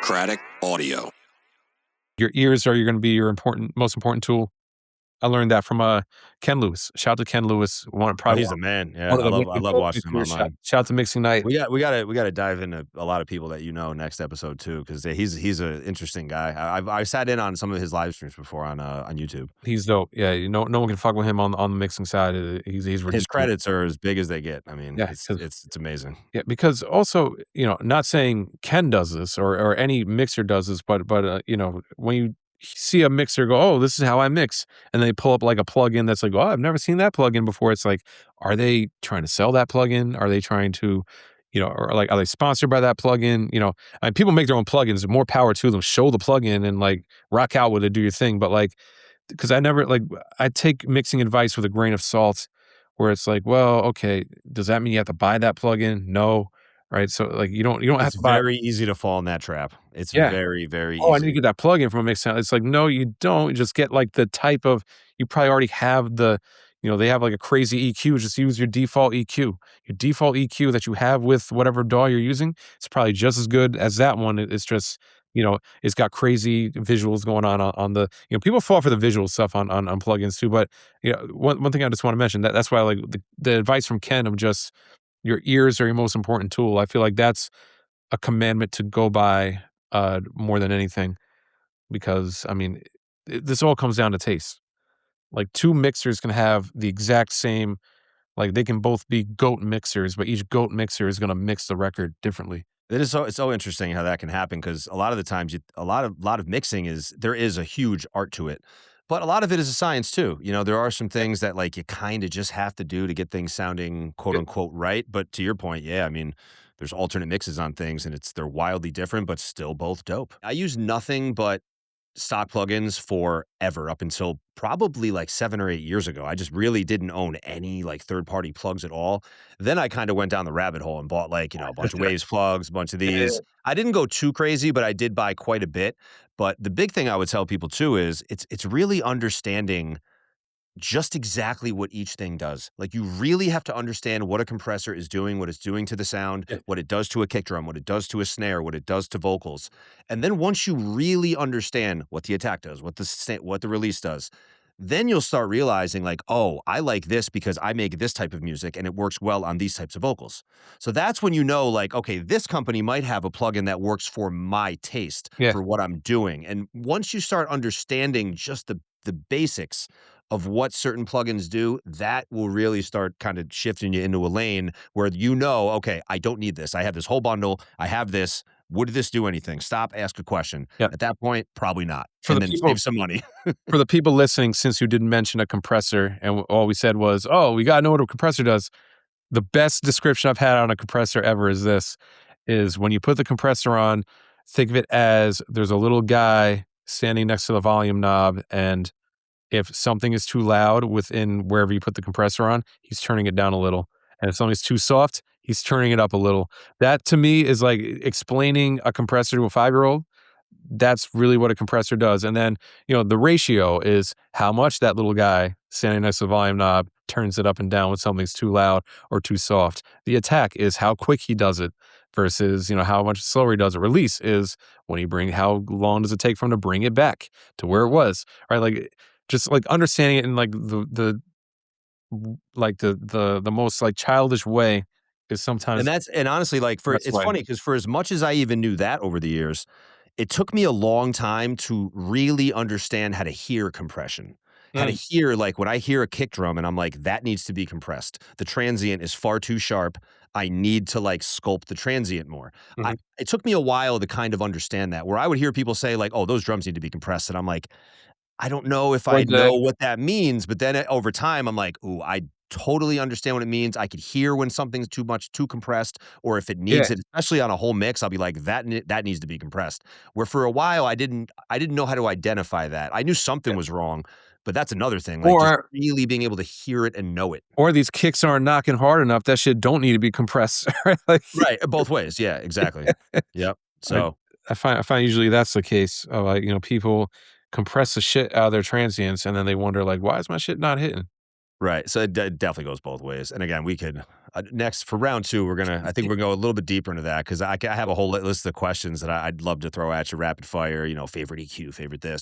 Audicratic audio. Your ears are going to be your most important tool. I learned that from Ken Lewis. Shout out to Ken Lewis. Oh, he's the man. Yeah, One of the I love GOAT watching him mixers. online. Shout out to Mixing Night. We gotta dive into a lot of people that you know next episode too, because he's an interesting guy. I sat in on some of his live streams before on YouTube. He's dope. Yeah, no one can fuck with him on the mixing side. He's ridiculous. His credits are as big as they get. I mean, Yeah, it's amazing. Yeah, because also, not saying Ken does this or any mixer does this, but when you see a mixer go, oh, this is how I mix, and they pull up like a plugin that's like, oh, I've never seen that plugin before. It's like, are they trying to sell that plugin? Are they trying to, or like, are they sponsored by that plugin? I mean, people make their own plugins. More power to them. Show the plugin and like rock out with it, do your thing. But like, because I take mixing advice with a grain of salt, where it's like, well, okay, does that mean you have to buy that plugin? No, right? So like, you don't have It's to buy. very easy to fall in that trap. It's Yeah. very, very Oh, I need to easy. get that plugin from a mix sound. It's like, no, you don't. Just get like the type of. You probably already have they have like a crazy EQ. Just use your default EQ. Your default EQ that you have with whatever DAW you're using. It's probably just as good as that one. It's just. It's got crazy visuals going on the, people fall for the visual stuff on plugins too. But, one thing I just want to mention that's why I like the advice from Ken of just your ears are your most important tool. I feel like that's a commandment to go by more than anything, because I mean, this all comes down to taste. Like two mixers can have the exact same, like they can both be GOAT mixers, but each GOAT mixer is going to mix the record differently. It's so interesting how that can happen, because a lot of the times a lot of mixing there is a huge art to it, but a lot of it is a science too. There are some things that like you kind of just have to do to get things sounding quote unquote right. But to your point, yeah, I mean, there's alternate mixes on things and they're wildly different, but still both dope. I use nothing but stock plugins forever, up until probably like 7 or 8 years ago. I just really didn't own any like third-party plugs at all. Then I kind of went down the rabbit hole and bought like, a bunch of Waves plugs, a bunch of these. I didn't go too crazy, but I did buy quite a bit. But the big thing I would tell people too is it's really understanding just exactly what each thing does. Like, you really have to understand what a compressor is doing, what it's doing to the sound, what it does to a kick drum, what it does to a snare, what it does to vocals. And then once you really understand what the attack does, what the release does, then you'll start realizing like, oh, I like this because I make this type of music and it works well on these types of vocals. So that's when you know like, okay, this company might have a plugin that works for my taste, Yeah. for what I'm doing. And once you start understanding just the basics of what certain plugins do, that will really start kind of shifting you into a lane where okay, I don't need this. I have this whole bundle. I have this. Would this do anything? Stop, ask a question. Yep. At that point, probably not. For and the then people- save some money. For the people listening, since you didn't mention a compressor and all we said was, oh, we got to know what a compressor does. The best description I've had on a compressor ever is when you put the compressor on, think of it as there's a little guy standing next to the volume knob, and if something is too loud within wherever you put the compressor on, he's turning it down a little. And if something's too soft, he's turning it up a little. That to me is like explaining a compressor to a 5-year-old. That's really what a compressor does. And then, the ratio is how much that little guy standing next to the volume knob turns it up and down when something's too loud or too soft. The attack is how quick he does it versus, how much slower he does it. Release is how long does it take for him to bring it back to where it was, right? Like, just like understanding it in like the most like childish way is sometimes. And honestly, like it's funny because for as much as I even knew that over the years, it took me a long time to really understand how to hear compression. How to hear, like, when I hear a kick drum and I'm like, that needs to be compressed. The transient is far too sharp. I need to like sculpt the transient more. Mm-hmm. It took me a while to kind of understand that, where I would hear people say like, oh, those drums need to be compressed. And I'm like, I don't know if I know what that means. But then over time, I'm like, ooh, I totally understand what it means. I could hear when something's too compressed, or if it needs it, especially on a whole mix, I'll be like, that needs to be compressed. Where for a while, I didn't know how to identify that. I knew something was wrong, but that's another thing. Like, just really being able to hear it and know it. Or these kicks aren't knocking hard enough. That shit don't need to be compressed. Right, both ways. Yeah, exactly. Yep. So I find usually that's the case. People compress the shit out of their transients, and then they wonder like, why is my shit not hitting? Right. So it definitely goes both ways. And again, we could next for round two, I think we're gonna go a little bit deeper into that because I have a whole list of questions that I'd love to throw at you rapid fire. You know, favorite EQ, favorite this.